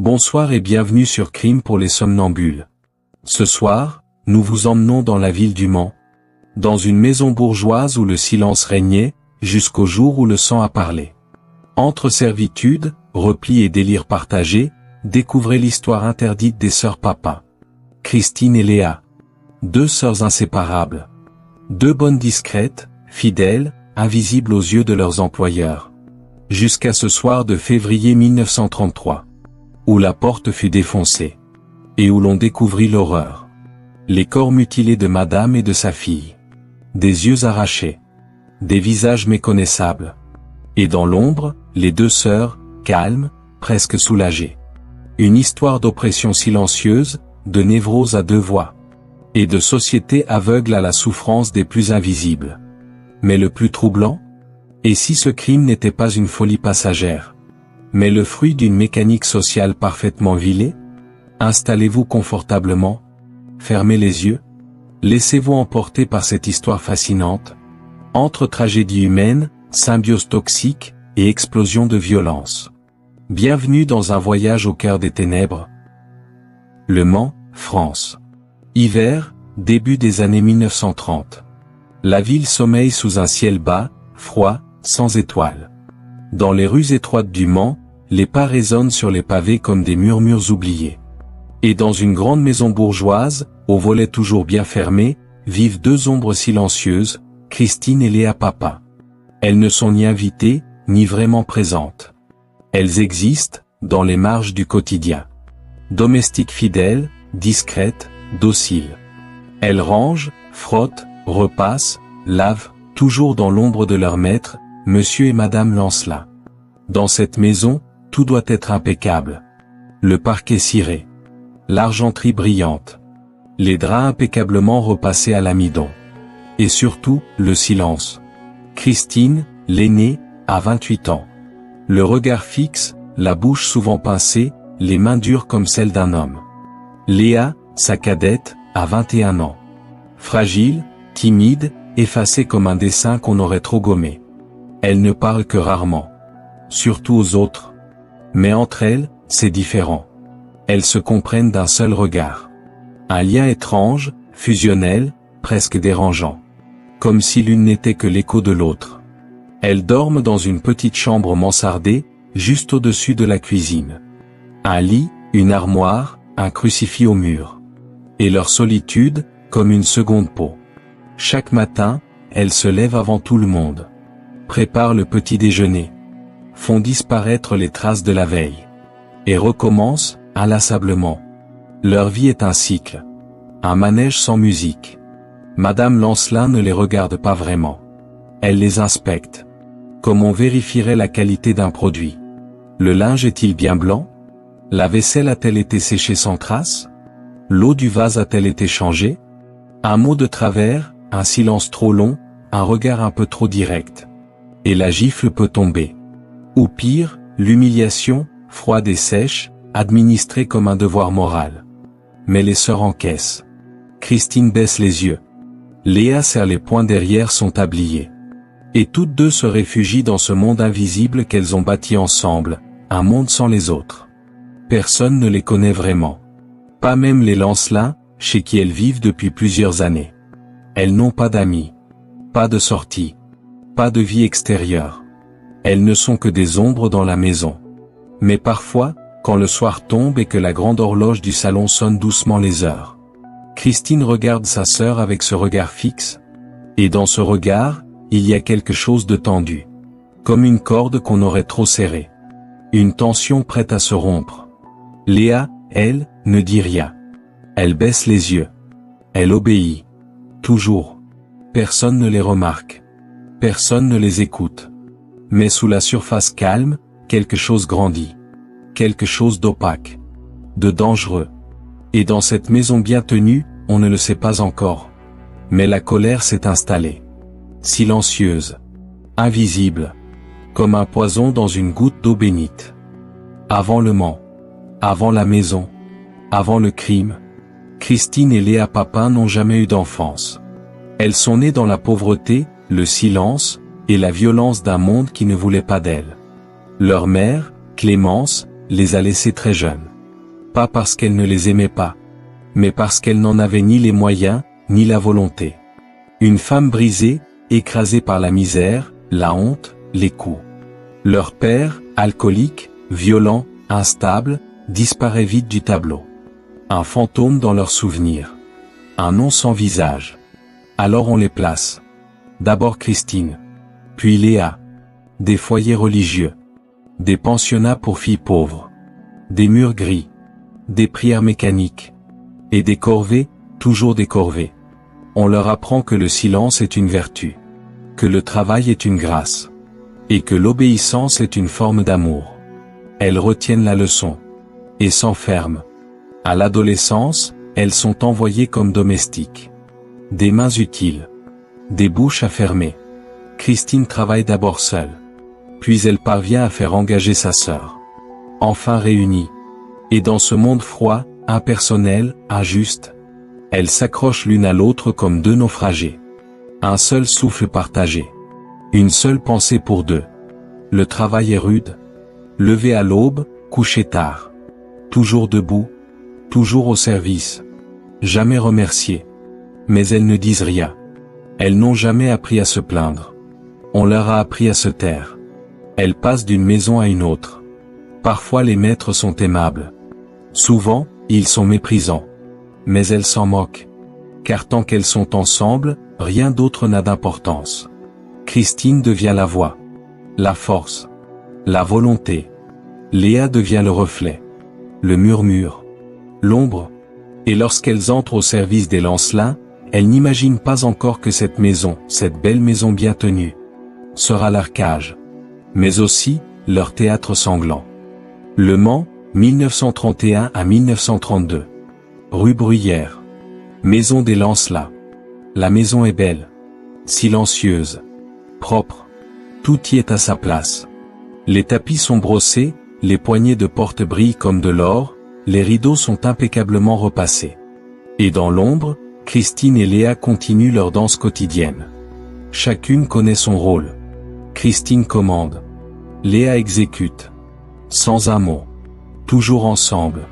Bonsoir et bienvenue sur Crime pour les somnambules. Ce soir, nous vous emmenons dans la ville du Mans. Dans une maison bourgeoise où le silence régnait, jusqu'au jour où le sang a parlé. Entre servitude, repli et délire partagé, découvrez l'histoire interdite des sœurs Papin. Christine et Léa. Deux sœurs inséparables. Deux bonnes discrètes, fidèles, invisibles aux yeux de leurs employeurs. Jusqu'à ce soir de février 1933. Où la porte fut défoncée. Et où l'on découvrit l'horreur. Les corps mutilés de madame et de sa fille. Des yeux arrachés. Des visages méconnaissables. Et dans l'ombre, les deux sœurs, calmes, presque soulagées. Une histoire d'oppression silencieuse, de névrose à deux voix. Et de société aveugle à la souffrance des plus invisibles. Mais le plus troublant? Et si ce crime n'était pas une folie passagère, mais le fruit d'une mécanique sociale parfaitement vilée? Installez-vous confortablement, fermez les yeux, laissez-vous emporter par cette histoire fascinante, entre tragédie humaine, symbiose toxique, et explosion de violence. Bienvenue dans un voyage au cœur des ténèbres. Le Mans, France. Hiver, début des années 1930. La ville sommeille sous un ciel bas, froid, sans étoiles. Dans les rues étroites du Mans, les pas résonnent sur les pavés comme des murmures oubliés. Et dans une grande maison bourgeoise, aux volets toujours bien fermés, vivent deux ombres silencieuses, Christine et Léa Papin. Elles ne sont ni invitées, ni vraiment présentes. Elles existent, dans les marges du quotidien. Domestiques fidèles, discrètes, dociles. Elles rangent, frottent, repassent, lavent, toujours dans l'ombre de leur maître, Monsieur et Madame Lancelin. Dans cette maison, tout doit être impeccable. Le parquet ciré. L'argenterie brillante. Les draps impeccablement repassés à l'amidon. Et surtout, le silence. Christine, l'aînée, a 28 ans. Le regard fixe, la bouche souvent pincée, les mains dures comme celles d'un homme. Léa, sa cadette, a 21 ans. Fragile, timide, effacée comme un dessin qu'on aurait trop gommé. Elle ne parle que rarement. Surtout aux autres. Mais entre elles, c'est différent. Elles se comprennent d'un seul regard. Un lien étrange, fusionnel, presque dérangeant. Comme si l'une n'était que l'écho de l'autre. Elles dorment dans une petite chambre mansardée, juste au-dessus de la cuisine. Un lit, une armoire, un crucifix au mur. Et leur solitude, comme une seconde peau. Chaque matin, elles se lèvent avant tout le monde. Préparent le petit déjeuner. Font disparaître les traces de la veille. Et recommencent, inlassablement. Leur vie est un cycle. Un manège sans musique. Madame Lancelin ne les regarde pas vraiment. Elle les inspecte. Comme on vérifierait la qualité d'un produit. Le linge est-il bien blanc? La vaisselle a-t-elle été séchée sans trace? L'eau du vase a-t-elle été changée? Un mot de travers, un silence trop long, un regard un peu trop direct. Et la gifle peut tomber. Ou pire, l'humiliation, froide et sèche, administrée comme un devoir moral. Mais les sœurs encaissent. Christine baisse les yeux. Léa serre les poings derrière son tablier. Et toutes deux se réfugient dans ce monde invisible qu'elles ont bâti ensemble, un monde sans les autres. Personne ne les connaît vraiment. Pas même les Lancelin, chez qui elles vivent depuis plusieurs années. Elles n'ont pas d'amis. Pas de sortie. Pas de vie extérieure. Elles ne sont que des ombres dans la maison. Mais parfois, quand le soir tombe et que la grande horloge du salon sonne doucement les heures. Christine regarde sa sœur avec ce regard fixe. Et dans ce regard, il y a quelque chose de tendu. Comme une corde qu'on aurait trop serrée. Une tension prête à se rompre. Léa, elle, ne dit rien. Elle baisse les yeux. Elle obéit. Toujours. Personne ne les remarque. Personne ne les écoute. Mais sous la surface calme, quelque chose grandit. Quelque chose d'opaque. De dangereux. Et dans cette maison bien tenue, on ne le sait pas encore. Mais la colère s'est installée. Silencieuse. Invisible. Comme un poison dans une goutte d'eau bénite. Avant le Mans. Avant la maison. Avant le crime. Christine et Léa Papin n'ont jamais eu d'enfance. Elles sont nées dans la pauvreté, le silence, et la violence d'un monde qui ne voulait pas d'elles. Leur mère, Clémence, les a laissés très jeunes. Pas parce qu'elle ne les aimait pas, mais parce qu'elle n'en avait ni les moyens, ni la volonté. Une femme brisée, écrasée par la misère, la honte, les coups. Leur père, alcoolique, violent, instable, disparaît vite du tableau. Un fantôme dans leurs souvenirs. Un nom sans visage. Alors on les place. D'abord Christine. Puis Léa. Des foyers religieux. Des pensionnats pour filles pauvres. Des murs gris. Des prières mécaniques. Et des corvées, toujours des corvées. On leur apprend que le silence est une vertu. Que le travail est une grâce. Et que l'obéissance est une forme d'amour. Elles retiennent la leçon. Et s'enferment. À l'adolescence, elles sont envoyées comme domestiques. Des mains utiles. Des bouches à fermer. Christine travaille d'abord seule. Puis elle parvient à faire engager sa sœur. Enfin réunie. Et dans ce monde froid, impersonnel, injuste, elles s'accrochent l'une à l'autre comme deux naufragés. Un seul souffle partagé. Une seule pensée pour deux. Le travail est rude. Levé à l'aube, couché tard. Toujours debout. Toujours au service. Jamais remercié. Mais elles ne disent rien. Elles n'ont jamais appris à se plaindre. On leur a appris à se taire. Elles passent d'une maison à une autre. Parfois les maîtres sont aimables. Souvent, ils sont méprisants. Mais elles s'en moquent. Car tant qu'elles sont ensemble, rien d'autre n'a d'importance. Christine devient la voix. La force. La volonté. Léa devient le reflet. Le murmure. L'ombre. Et lorsqu'elles entrent au service des Lancelin, elles n'imaginent pas encore que cette maison, cette belle maison bien tenue, sera leur cage. Mais aussi, leur théâtre sanglant. Le Mans, 1931 à 1932. Rue Bruyère. Maison des Lancelin. La maison est belle. Silencieuse. Propre. Tout y est à sa place. Les tapis sont brossés, les poignées de porte brillent comme de l'or, les rideaux sont impeccablement repassés. Et dans l'ombre, Christine et Léa continuent leur danse quotidienne. Chacune connaît son rôle. Christine commande. Léa exécute. Sans un mot. Toujours ensemble.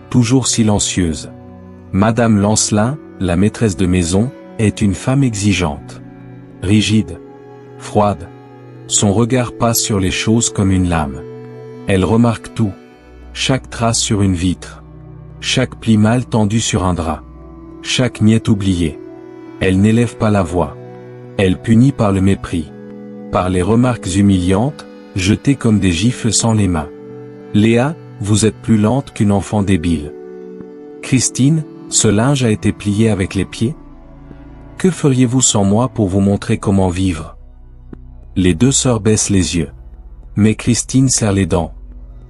Toujours silencieuse. Madame Lancelin, la maîtresse de maison, est une femme exigeante. Rigide. Froide. Son regard passe sur les choses comme une lame. Elle remarque tout. Chaque trace sur une vitre. Chaque pli mal tendu sur un drap. Chaque miette oubliée. Elle n'élève pas la voix. Elle punit par le mépris. Par les remarques humiliantes, jetées comme des gifles sans les mains. Léa, vous êtes plus lente qu'une enfant débile. Christine, ce linge a été plié avec les pieds? Que feriez-vous sans moi pour vous montrer comment vivre? Les deux sœurs baissent les yeux. Mais Christine serre les dents.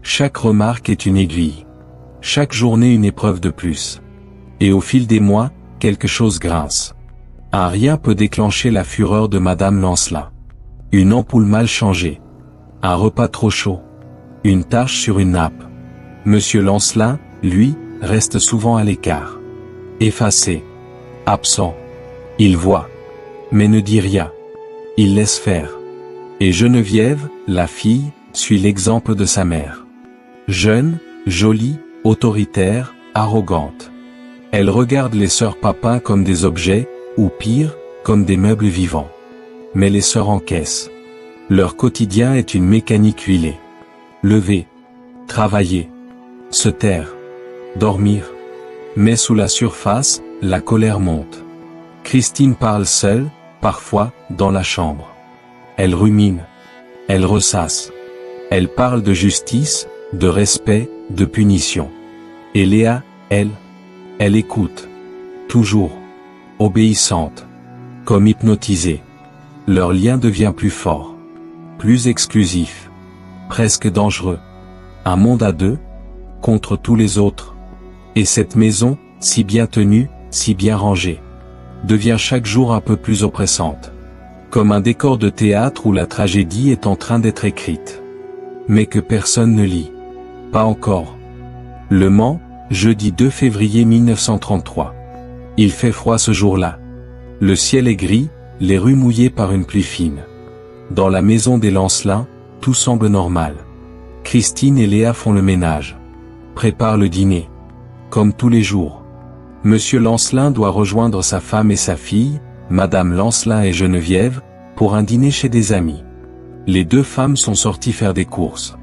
Chaque remarque est une aiguille. Chaque journée une épreuve de plus. Et au fil des mois, quelque chose grince. Un rien peut déclencher la fureur de Madame Lancelin. Une ampoule mal changée. Un repas trop chaud. Une tache sur une nappe. Monsieur Lancelin, lui, reste souvent à l'écart. Effacé. Absent. Il voit. Mais ne dit rien. Il laisse faire. Et Geneviève, la fille, suit l'exemple de sa mère. Jeune, jolie, autoritaire, arrogante. Elle regarde les sœurs Papin comme des objets, ou pire, comme des meubles vivants. Mais les sœurs encaissent. Leur quotidien est une mécanique huilée. Lever. Travailler. Se taire. Dormir. Mais sous la surface, la colère monte. Christine parle seule, parfois, dans la chambre. Elle rumine. Elle ressasse. Elle parle de justice, de respect, de punition. Et Léa, elle écoute. Toujours. Obéissante. Comme hypnotisée. Leur lien devient plus fort. Plus exclusif. Presque dangereux. Un monde à deux, contre tous les autres. Et cette maison, si bien tenue, si bien rangée, devient chaque jour un peu plus oppressante. Comme un décor de théâtre où la tragédie est en train d'être écrite. Mais que personne ne lit. Pas encore. Le Mans, jeudi 2 février 1933. Il fait froid ce jour-là. Le ciel est gris, les rues mouillées par une pluie fine. Dans la maison des Lancelin, tout semble normal. Christine et Léa font le ménage. Préparent le dîner. Comme tous les jours. Monsieur Lancelin doit rejoindre sa femme et sa fille, Madame Lancelin et Geneviève, pour un dîner chez des amis. Les deux femmes sont sorties faire des courses.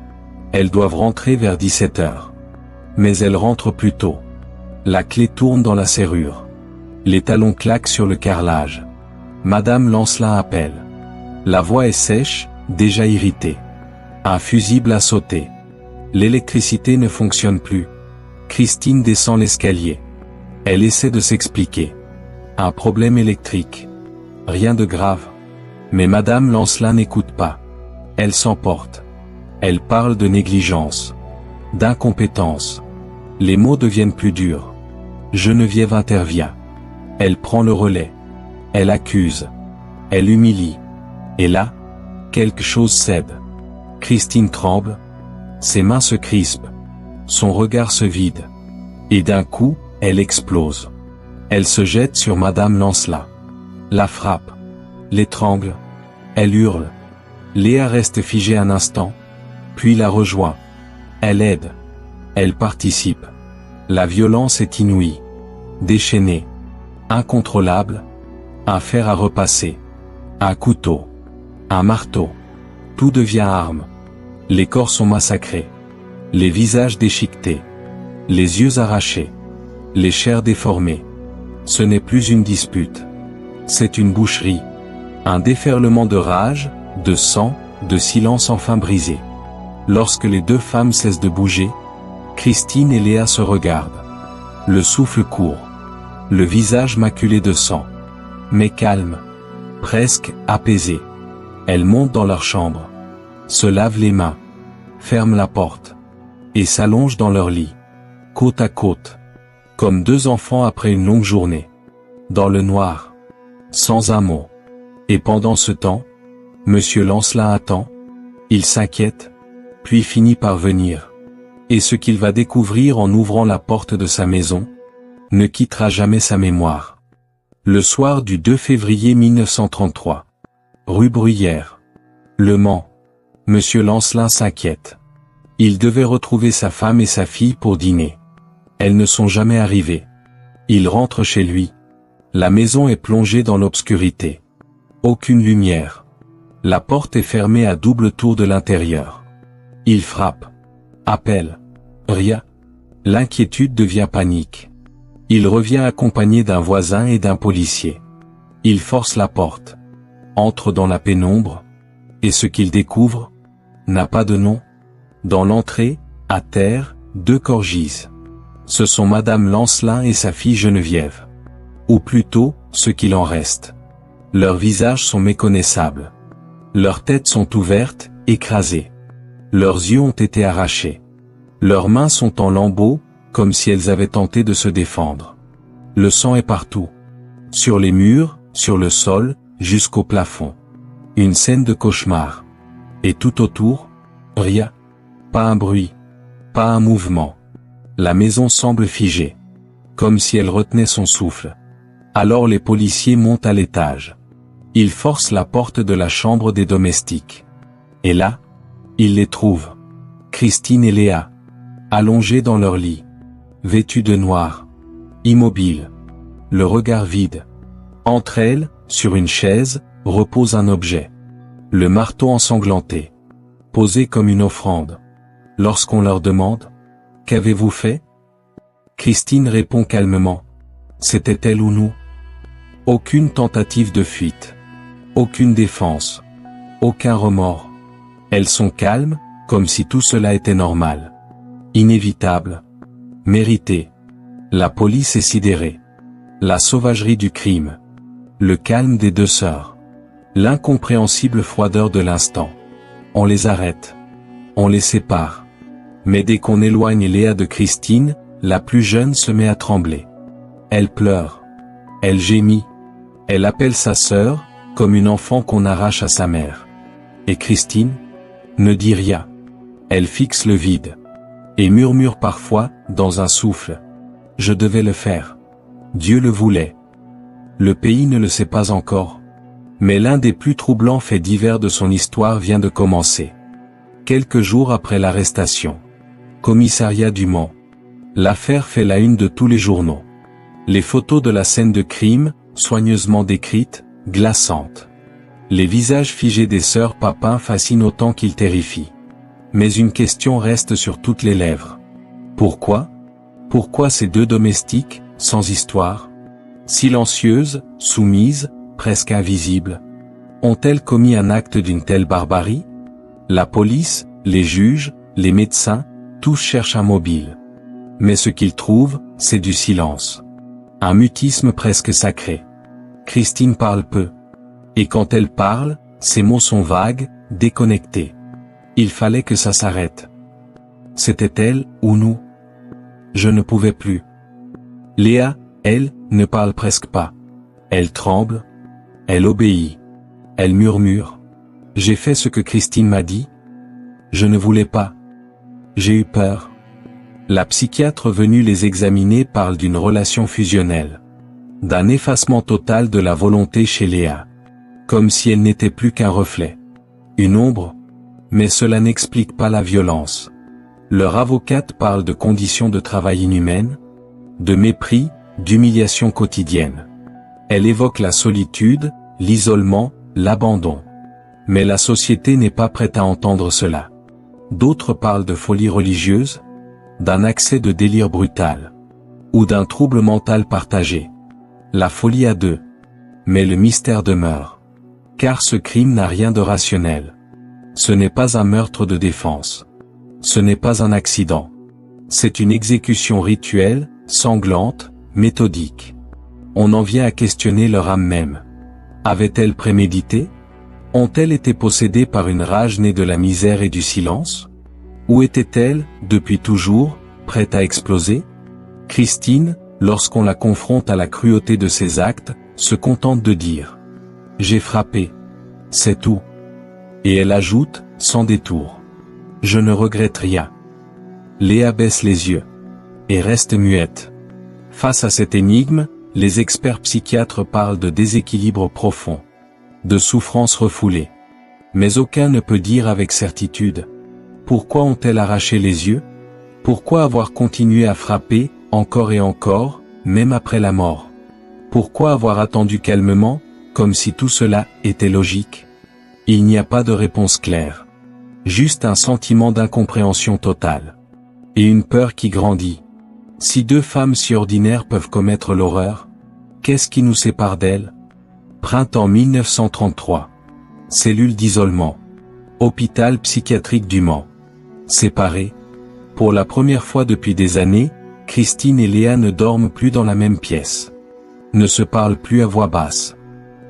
Elles doivent rentrer vers 17 heures. Mais elles rentrent plus tôt. La clé tourne dans la serrure. Les talons claquent sur le carrelage. Madame Lancelin appelle. La voix est sèche, déjà irritée. Un fusible a sauté. L'électricité ne fonctionne plus. Christine descend l'escalier. Elle essaie de s'expliquer. Un problème électrique. Rien de grave. Mais Madame Lancelin n'écoute pas. Elle s'emporte. Elle parle de négligence. D'incompétence. Les mots deviennent plus durs. Geneviève intervient. Elle prend le relais. Elle accuse. Elle humilie. Et là, quelque chose cède. Christine tremble. Ses mains se crispent. Son regard se vide. Et d'un coup, elle explose. Elle se jette sur Madame Lancelin. La frappe. L'étrangle. Elle hurle. Léa reste figée un instant. Puis la rejoint. Elle aide. Elle participe. La violence est inouïe. Déchaînée. Incontrôlable. Un fer à repasser. Un couteau. Un marteau. Tout devient arme. Les corps sont massacrés. Les visages déchiquetés. Les yeux arrachés. Les chairs déformées. Ce n'est plus une dispute. C'est une boucherie. Un déferlement de rage, de sang, de silence enfin brisé. Lorsque les deux femmes cessent de bouger, Christine et Léa se regardent. Le souffle court. Le visage maculé de sang. Mais calme. Presque apaisé. Elles montent dans leur chambre. Se lavent les mains. Ferment la porte. Et s'allongent dans leur lit. Côte à côte. Comme deux enfants après une longue journée. Dans le noir. Sans un mot. Et pendant ce temps, Monsieur Lancelin attend. Il s'inquiète. Puis finit par venir. Et ce qu'il va découvrir en ouvrant la porte de sa maison, ne quittera jamais sa mémoire. Le soir du 2 février 1933. Rue Bruyère. Le Mans. Monsieur Lancelin s'inquiète. Il devait retrouver sa femme et sa fille pour dîner. Elles ne sont jamais arrivées. Il rentre chez lui. La maison est plongée dans l'obscurité. Aucune lumière. La porte est fermée à double tour de l'intérieur. Il frappe. Appelle. Rien. L'inquiétude devient panique. Il revient accompagné d'un voisin et d'un policier. Il force la porte. Entre dans la pénombre. Et ce qu'il découvre n'a pas de nom. Dans l'entrée, à terre, deux corps gisent. Ce sont Madame Lancelin et sa fille Geneviève. Ou plutôt, ce qu'il en reste. Leurs visages sont méconnaissables. Leurs têtes sont ouvertes, écrasées. Leurs yeux ont été arrachés. Leurs mains sont en lambeaux, comme si elles avaient tenté de se défendre. Le sang est partout. Sur les murs, sur le sol, jusqu'au plafond. Une scène de cauchemar. Et tout autour, rien. Pas un bruit. Pas un mouvement. La maison semble figée. Comme si elle retenait son souffle. Alors les policiers montent à l'étage. Ils forcent la porte de la chambre des domestiques. Et là, ils les trouvent. Christine et Léa. Allongées dans leur lit. Vêtues de noir. Immobiles. Le regard vide. Entre elles, sur une chaise, repose un objet. Le marteau ensanglanté. Posé comme une offrande. Lorsqu'on leur demande « Qu'avez-vous fait ?» Christine répond calmement « C'était elle ou nous ?» Aucune tentative de fuite. Aucune défense. Aucun remords. Elles sont calmes, comme si tout cela était normal. Inévitable. Mérité. La police est sidérée. La sauvagerie du crime. Le calme des deux sœurs. L'incompréhensible froideur de l'instant. On les arrête. On les sépare. Mais dès qu'on éloigne Léa de Christine, la plus jeune se met à trembler. Elle pleure. Elle gémit. Elle appelle sa sœur, comme une enfant qu'on arrache à sa mère. Et Christine ne dit rien. Elle fixe le vide. Et murmure parfois, dans un souffle. « Je devais le faire. Dieu le voulait. » Le pays ne le sait pas encore. Mais l'un des plus troublants faits divers de son histoire vient de commencer. Quelques jours après l'arrestation. Commissariat du Mans. L'affaire fait la une de tous les journaux. Les photos de la scène de crime, soigneusement décrites, glaçantes. Les visages figés des sœurs Papin fascinent autant qu'ils terrifient. Mais une question reste sur toutes les lèvres. Pourquoi ? Pourquoi ces deux domestiques, sans histoire, silencieuses, soumises, presque invisibles, ont-elles commis un acte d'une telle barbarie ? La police, les juges, les médecins, tous cherchent un mobile. Mais ce qu'ils trouvent, c'est du silence. Un mutisme presque sacré. Christine parle peu. Et quand elle parle, ses mots sont vagues, déconnectés. Il fallait que ça s'arrête. C'était elle, ou nous ? Je ne pouvais plus. Léa, elle, ne parle presque pas. Elle tremble. Elle obéit. Elle murmure. J'ai fait ce que Christine m'a dit. Je ne voulais pas. J'ai eu peur. La psychiatre venue les examiner parle d'une relation fusionnelle. D'un effacement total de la volonté chez Léa. Comme si elle n'était plus qu'un reflet. Une ombre. Mais cela n'explique pas la violence. Leur avocate parle de conditions de travail inhumaines, de mépris, d'humiliation quotidienne. Elle évoque la solitude, l'isolement, l'abandon. Mais la société n'est pas prête à entendre cela. D'autres parlent de folie religieuse, d'un accès de délire brutal, ou d'un trouble mental partagé. La folie à deux. Mais le mystère demeure. Car ce crime n'a rien de rationnel. Ce n'est pas un meurtre de défense. Ce n'est pas un accident. C'est une exécution rituelle, sanglante, méthodique. On en vient à questionner leur âme même. Avait-elle prémédité ? Ont-elles été possédées par une rage née de la misère et du silence ? Ou était-elle, depuis toujours, prête à exploser ? Christine, lorsqu'on la confronte à la cruauté de ses actes, se contente de dire « J'ai frappé. C'est tout. » Et elle ajoute, sans détour « Je ne regrette rien. » Léa baisse les yeux. Et reste muette. Face à cette énigme, les experts psychiatres parlent de déséquilibre profond. De souffrance refoulée. Mais aucun ne peut dire avec certitude. Pourquoi ont-elles arraché les yeux ? Pourquoi avoir continué à frapper, encore et encore, même après la mort ? Pourquoi avoir attendu calmement, comme si tout cela était logique ? Il n'y a pas de réponse claire. Juste un sentiment d'incompréhension totale. Et une peur qui grandit. Si deux femmes si ordinaires peuvent commettre l'horreur, qu'est-ce qui nous sépare d'elles ? Printemps 1933. Cellule d'isolement. Hôpital psychiatrique du Mans. Séparées. Pour la première fois depuis des années, Christine et Léa ne dorment plus dans la même pièce. Ne se parlent plus à voix basse.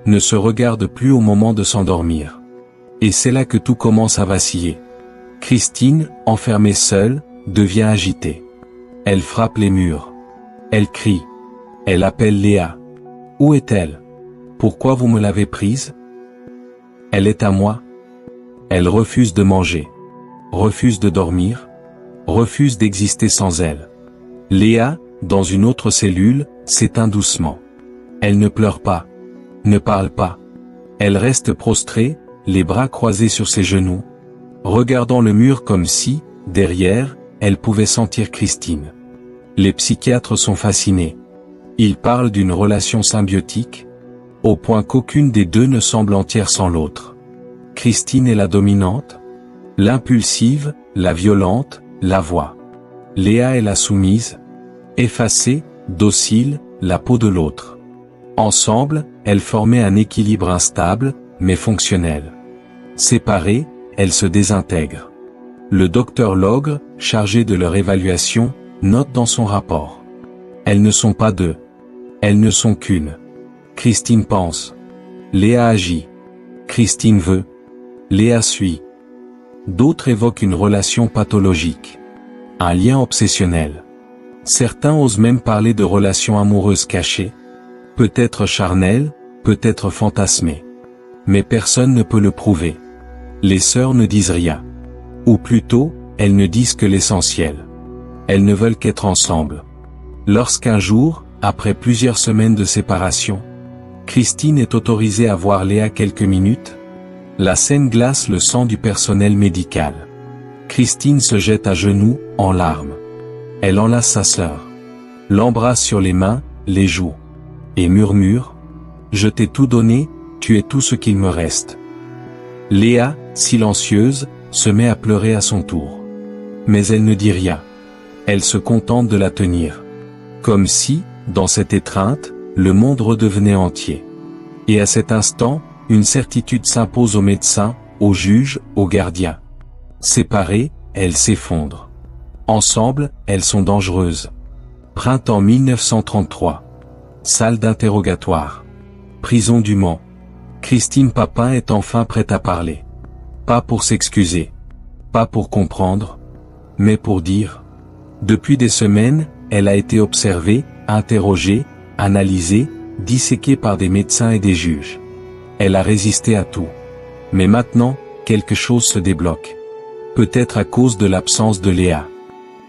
Ne se regardent plus au moment de s'endormir. Et c'est là que tout commence à vaciller. Christine, enfermée seule, devient agitée. Elle frappe les murs. Elle crie. Elle appelle Léa. Où est-elle ? Pourquoi vous me l'avez prise ? Elle est à moi. Elle refuse de manger. Refuse de dormir. Refuse d'exister sans elle. Léa, dans une autre cellule, s'éteint doucement. Elle ne pleure pas. Ne parle pas. Elle reste prostrée, les bras croisés sur ses genoux, regardant le mur comme si, derrière, elle pouvait sentir Christine. Les psychiatres sont fascinés. Ils parlent d'une relation symbiotique, au point qu'aucune des deux ne semble entière sans l'autre. Christine est la dominante, l'impulsive, la violente, la voix. Léa est la soumise, effacée, docile, la peau de l'autre. Ensemble, elles formaient un équilibre instable, mais fonctionnel. Séparées, elles se désintègrent. Le docteur Logre, chargé de leur évaluation, note dans son rapport. Elles ne sont pas deux. Elles ne sont qu'une. Christine pense. Léa agit. Christine veut. Léa suit. D'autres évoquent une relation pathologique. Un lien obsessionnel. Certains osent même parler de relations amoureuses cachées. Peut-être charnelles, peut-être fantasmées. Mais personne ne peut le prouver. Les sœurs ne disent rien. Ou plutôt, elles ne disent que l'essentiel. Elles ne veulent qu'être ensemble. Lorsqu'un jour, après plusieurs semaines de séparation, Christine est autorisée à voir Léa quelques minutes, la scène glace le sang du personnel médical. Christine se jette à genoux, en larmes. Elle enlace sa sœur. L'embrasse sur les mains, les joues. Et murmure. Je t'ai tout donné, tu es tout ce qu'il me reste. Léa, silencieuse, se met à pleurer à son tour. Mais elle ne dit rien. Elle se contente de la tenir. Comme si, dans cette étreinte, le monde redevenait entier. Et à cet instant, une certitude s'impose aux médecins, aux juges, aux gardiens. Séparées, elles s'effondrent. Ensemble, elles sont dangereuses. Printemps 1933. Salle d'interrogatoire. Prison du Mans. Christine Papin est enfin prête à parler. Pas pour s'excuser. Pas pour comprendre. Mais pour dire. Depuis des semaines, elle a été observée, interrogée, analysée, disséquée par des médecins et des juges. Elle a résisté à tout. Mais maintenant, quelque chose se débloque. Peut-être à cause de l'absence de Léa.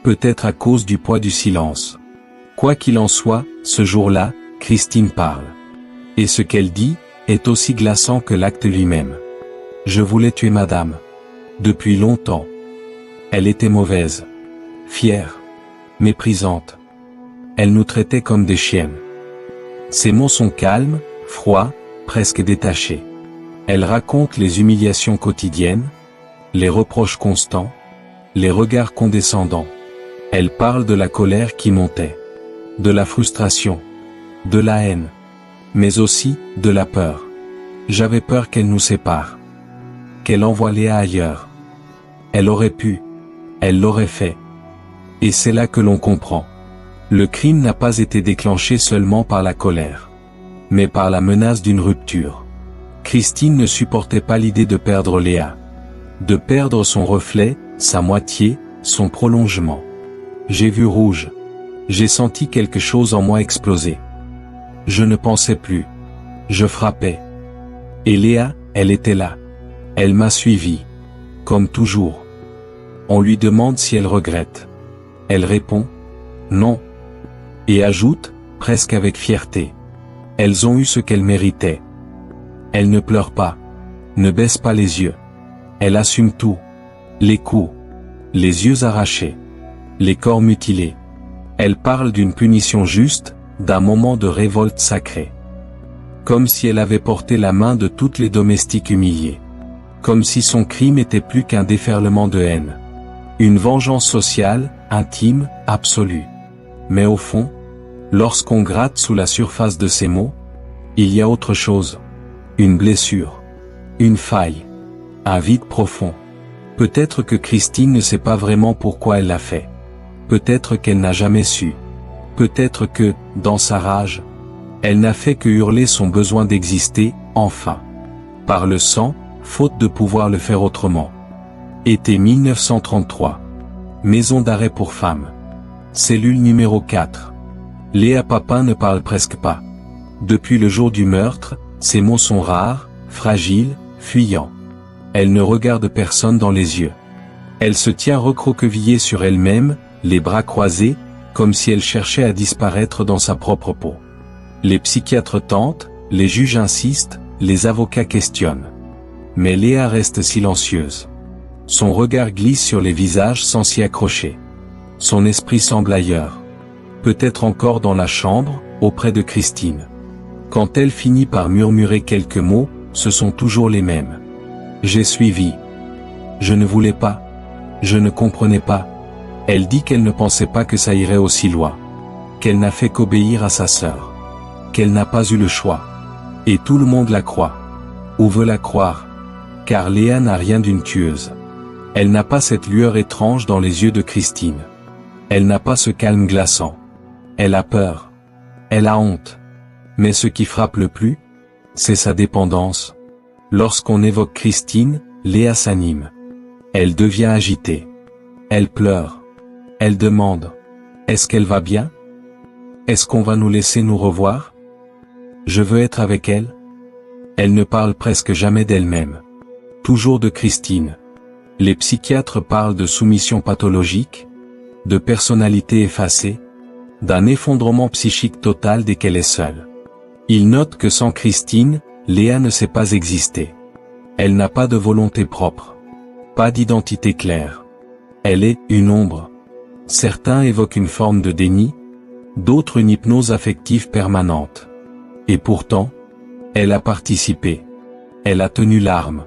Peut-être à cause du poids du silence. Quoi qu'il en soit, ce jour-là, Christine parle. Et ce qu'elle dit, est aussi glaçant que l'acte lui-même. Je voulais tuer madame. Depuis longtemps. Elle était mauvaise. Fière. Méprisante. Elle nous traitait comme des chiennes. Ses mots sont calmes, froids, presque détachés. Elle raconte les humiliations quotidiennes, les reproches constants, les regards condescendants. Elle parle de la colère qui montait, de la frustration, de la haine, mais aussi de la peur. J'avais peur qu'elle nous sépare, qu'elle envoie Léa ailleurs. Elle aurait pu, elle l'aurait fait. Et c'est là que l'on comprend. Le crime n'a pas été déclenché seulement par la colère, mais par la menace d'une rupture. Christine ne supportait pas l'idée de perdre Léa. De perdre son reflet, sa moitié, son prolongement. J'ai vu rouge. J'ai senti quelque chose en moi exploser. Je ne pensais plus. Je frappais. Et Léa, elle était là. Elle m'a suivi. Comme toujours. On lui demande si elle regrette. Elle répond « Non ». Et ajoute, presque avec fierté. Elles ont eu ce qu'elles méritaient. Elle ne pleure pas. Ne baisse pas les yeux. Elle assume tout. Les coups. Les yeux arrachés. Les corps mutilés. Elle parle d'une punition juste, d'un moment de révolte sacrée. Comme si elle avait porté la main de toutes les domestiques humiliées. Comme si son crime était plus qu'un déferlement de haine. Une vengeance sociale, intime, absolue. Mais au fond, lorsqu'on gratte sous la surface de ces mots, il y a autre chose. Une blessure. Une faille. Un vide profond. Peut-être que Christine ne sait pas vraiment pourquoi elle l'a fait. Peut-être qu'elle n'a jamais su. Peut-être que, dans sa rage, elle n'a fait que hurler son besoin d'exister, enfin. Par le sang, faute de pouvoir le faire autrement. Été 1933. Maison d'arrêt pour femmes. Cellule numéro 4. Léa Papin ne parle presque pas. Depuis le jour du meurtre, ses mots sont rares, fragiles, fuyants. Elle ne regarde personne dans les yeux. Elle se tient recroquevillée sur elle-même, les bras croisés, comme si elle cherchait à disparaître dans sa propre peau. Les psychiatres tentent, les juges insistent, les avocats questionnent. Mais Léa reste silencieuse. Son regard glisse sur les visages sans s'y accrocher. Son esprit semble ailleurs. Peut-être encore dans la chambre, auprès de Christine. Quand elle finit par murmurer quelques mots, ce sont toujours les mêmes. J'ai suivi. Je ne voulais pas. Je ne comprenais pas. Elle dit qu'elle ne pensait pas que ça irait aussi loin. Qu'elle n'a fait qu'obéir à sa sœur. Qu'elle n'a pas eu le choix. Et tout le monde la croit. Ou veut la croire. Car Léa n'a rien d'une tueuse. Elle n'a pas cette lueur étrange dans les yeux de Christine. Elle n'a pas ce calme glaçant. Elle a peur. Elle a honte. Mais ce qui frappe le plus, c'est sa dépendance. Lorsqu'on évoque Christine, Léa s'anime. Elle devient agitée. Elle pleure. Elle demande. Est-ce qu'elle va bien? Est-ce qu'on va nous laisser nous revoir? Je veux être avec elle. Elle ne parle presque jamais d'elle-même. Toujours de Christine. Les psychiatres parlent de soumission pathologique, de personnalité effacée, d'un effondrement psychique total dès qu'elle est seule. Ils notent que sans Christine, Léa ne sait pas exister. Elle n'a pas de volonté propre. Pas d'identité claire. Elle est une ombre. Certains évoquent une forme de déni, d'autres une hypnose affective permanente. Et pourtant, elle a participé. Elle a tenu l'arme.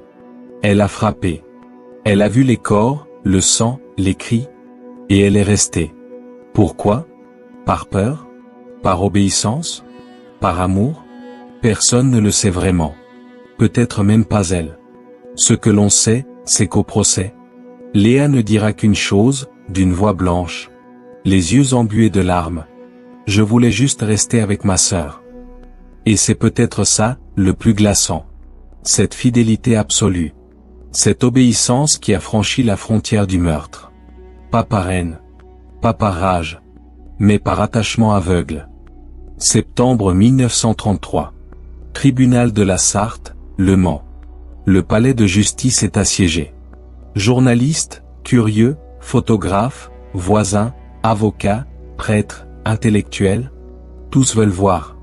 Elle a frappé. Elle a vu les corps, le sang, les cris. Et elle est restée. Pourquoi? Par peur? Par obéissance? Par amour? Personne ne le sait vraiment. Peut-être même pas elle. Ce que l'on sait, c'est qu'au procès, Léa ne dira qu'une chose, d'une voix blanche. Les yeux embués de larmes. Je voulais juste rester avec ma sœur. Et c'est peut-être ça, le plus glaçant. Cette fidélité absolue. Cette obéissance qui a franchi la frontière du meurtre. Pas par haine. Pas par rage. Mais par attachement aveugle. Septembre 1933. Tribunal de la Sarthe, Le Mans. Le palais de justice est assiégé. Journalistes, curieux, photographes, voisins, avocats, prêtres, intellectuels. Tous veulent voir.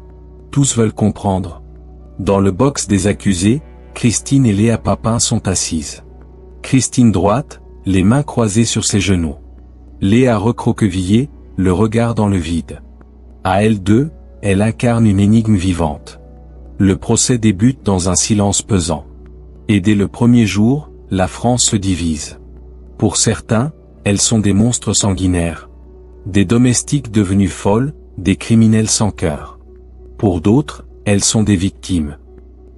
Tous veulent comprendre. Dans le box des accusés, Christine et Léa Papin sont assises. Christine droite, les mains croisées sur ses genoux. Léa recroquevillée, le regard dans le vide. À elle deux, elle incarne une énigme vivante. Le procès débute dans un silence pesant. Et dès le premier jour, la France se divise. Pour certains, elles sont des monstres sanguinaires. Des domestiques devenus folles, des criminels sans cœur. Pour d'autres, elles sont des victimes.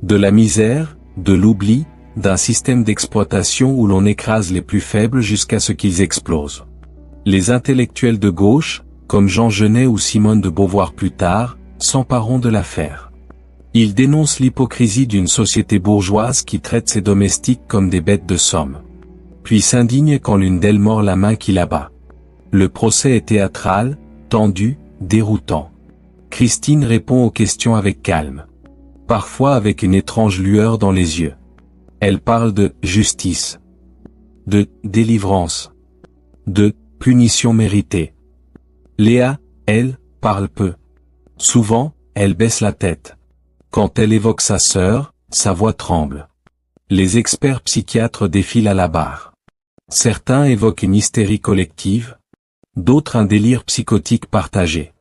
De la misère, de l'oubli, d'un système d'exploitation où l'on écrase les plus faibles jusqu'à ce qu'ils explosent. Les intellectuels de gauche, comme Jean Genet ou Simone de Beauvoir plus tard, s'empareront de l'affaire. Ils dénoncent l'hypocrisie d'une société bourgeoise qui traite ses domestiques comme des bêtes de somme. Puis s'indignent quand l'une d'elles mord la main qui l'abat. Le procès est théâtral, tendu, déroutant. Christine répond aux questions avec calme. Parfois avec une étrange lueur dans les yeux. Elle parle de justice, de délivrance, de punition méritée. Léa, elle, parle peu. Souvent, elle baisse la tête. Quand elle évoque sa sœur, sa voix tremble. Les experts psychiatres défilent à la barre. Certains évoquent une hystérie collective, d'autres un délire psychotique partagé.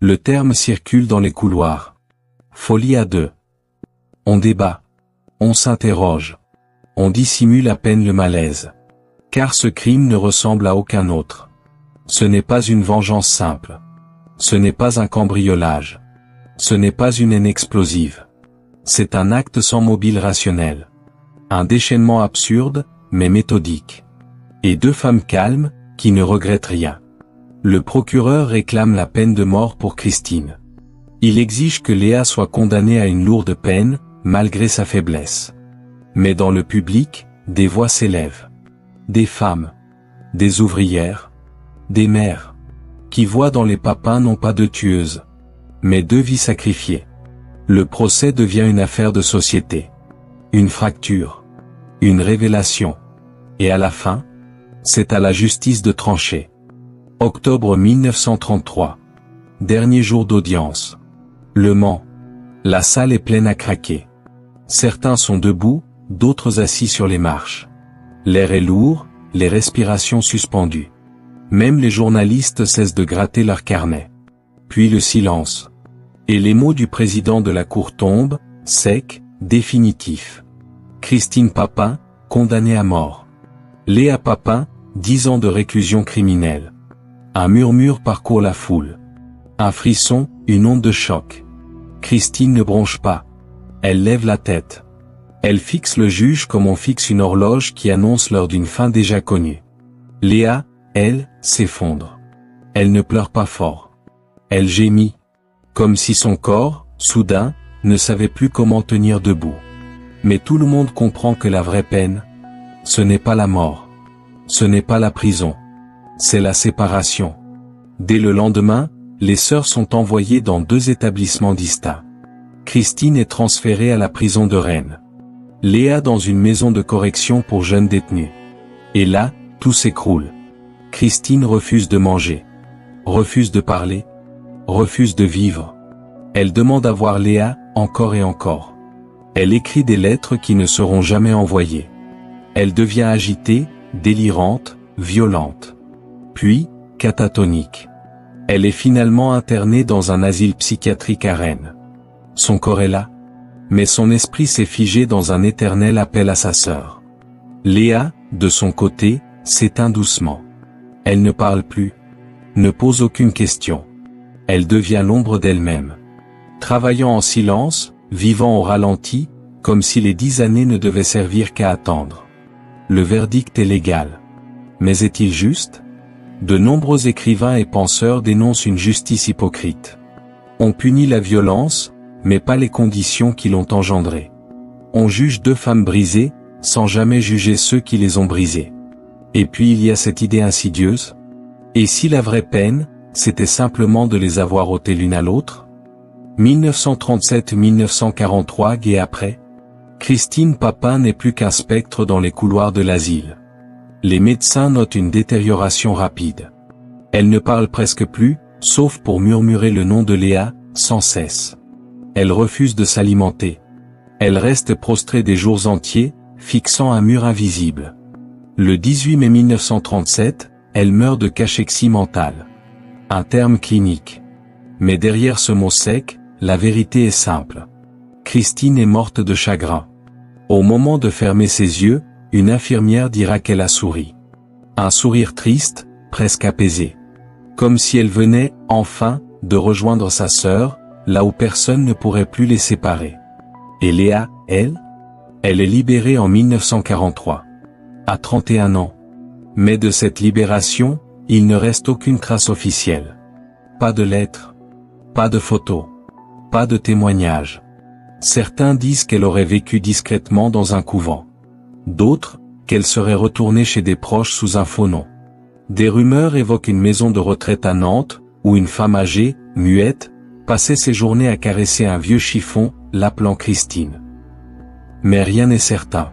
Le terme circule dans les couloirs. Folie à deux. On débat. On s'interroge. On dissimule à peine le malaise. Car ce crime ne ressemble à aucun autre. Ce n'est pas une vengeance simple. Ce n'est pas un cambriolage. Ce n'est pas une haine explosive. C'est un acte sans mobile rationnel. Un déchaînement absurde, mais méthodique. Et deux femmes calmes, qui ne regrettent rien. Le procureur réclame la peine de mort pour Christine. Il exige que Léa soit condamnée à une lourde peine, malgré sa faiblesse. Mais dans le public, des voix s'élèvent. Des femmes. Des ouvrières. Des mères. Qui voient dans les Papins non pas deux tueuses, mais deux vies sacrifiées. Le procès devient une affaire de société. Une fracture. Une révélation. Et à la fin, c'est à la justice de trancher. Octobre 1933. Dernier jour d'audience. Le Mans. La salle est pleine à craquer. Certains sont debout, d'autres assis sur les marches. L'air est lourd, les respirations suspendues. Même les journalistes cessent de gratter leurs carnets. Puis le silence. Et les mots du président de la cour tombent, secs, définitifs. Christine Papin, condamnée à mort. Léa Papin, 10 ans de réclusion criminelle. Un murmure parcourt la foule. Un frisson, une onde de choc. Christine ne bronche pas. Elle lève la tête. Elle fixe le juge comme on fixe une horloge qui annonce l'heure d'une fin déjà connue. Léa, elle, s'effondre. Elle ne pleure pas fort. Elle gémit. Comme si son corps, soudain, ne savait plus comment tenir debout. Mais tout le monde comprend que la vraie peine, ce n'est pas la mort. Ce n'est pas la prison. C'est la séparation. Dès le lendemain, les sœurs sont envoyées dans 2 établissements distincts. Christine est transférée à la prison de Rennes. Léa dans une maison de correction pour jeunes détenus. Et là, tout s'écroule. Christine refuse de manger. Refuse de parler. Refuse de vivre. Elle demande à voir Léa, encore et encore. Elle écrit des lettres qui ne seront jamais envoyées. Elle devient agitée, délirante, violente. Puis, catatonique. Elle est finalement internée dans un asile psychiatrique à Rennes. Son corps est là, mais son esprit s'est figé dans un éternel appel à sa sœur. Léa, de son côté, s'éteint doucement. Elle ne parle plus, ne pose aucune question. Elle devient l'ombre d'elle-même. Travaillant en silence, vivant au ralenti, comme si les 10 années ne devaient servir qu'à attendre. Le verdict est légal. Mais est-il juste ? De nombreux écrivains et penseurs dénoncent une justice hypocrite. On punit la violence, mais pas les conditions qui l'ont engendrée. On juge 2 femmes brisées, sans jamais juger ceux qui les ont brisées. Et puis il y a cette idée insidieuse. Et si la vraie peine, c'était simplement de les avoir ôtées l'une à l'autre ? 1937-1943 et après, Christine Papin n'est plus qu'un spectre dans les couloirs de l'asile. Les médecins notent une détérioration rapide. Elle ne parle presque plus, sauf pour murmurer le nom de Léa, sans cesse. Elle refuse de s'alimenter. Elle reste prostrée des jours entiers, fixant un mur invisible. Le 18 mai 1937, elle meurt de cachexie mentale. Un terme clinique. Mais derrière ce mot sec, la vérité est simple. Christine est morte de chagrin. Au moment de fermer ses yeux, une infirmière dira qu'elle a souri. Un sourire triste, presque apaisé. Comme si elle venait, enfin, de rejoindre sa sœur, là où personne ne pourrait plus les séparer. Et Léa, elle est libérée en 1943. À 31 ans. Mais de cette libération, il ne reste aucune trace officielle. Pas de lettres. Pas de photos. Pas de témoignages. Certains disent qu'elle aurait vécu discrètement dans un couvent. D'autres, qu'elle serait retournée chez des proches sous un faux nom. Des rumeurs évoquent une maison de retraite à Nantes, où une femme âgée, muette, passait ses journées à caresser un vieux chiffon, l'appelant Christine. Mais rien n'est certain.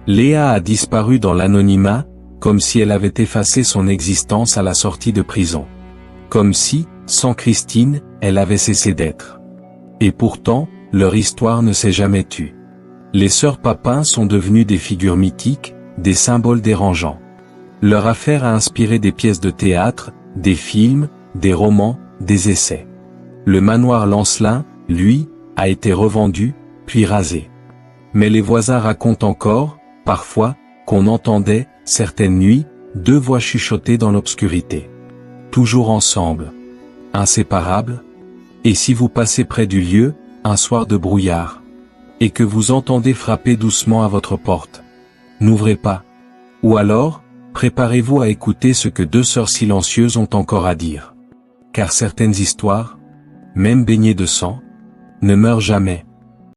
Léa a disparu dans l'anonymat, comme si elle avait effacé son existence à la sortie de prison. Comme si, sans Christine, elle avait cessé d'être. Et pourtant, leur histoire ne s'est jamais tue. Les sœurs Papin sont devenues des figures mythiques, des symboles dérangeants. Leur affaire a inspiré des pièces de théâtre, des films, des romans, des essais. Le manoir Lancelin, lui, a été revendu, puis rasé. Mais les voisins racontent encore, parfois, qu'on entendait, certaines nuits, 2 voix chuchoter dans l'obscurité. Toujours ensemble. Inséparables. Et si vous passez près du lieu, un soir de brouillard, et que vous entendez frapper doucement à votre porte, n'ouvrez pas. Ou alors, préparez-vous à écouter ce que 2 sœurs silencieuses ont encore à dire. Car certaines histoires, même baignées de sang, ne meurent jamais.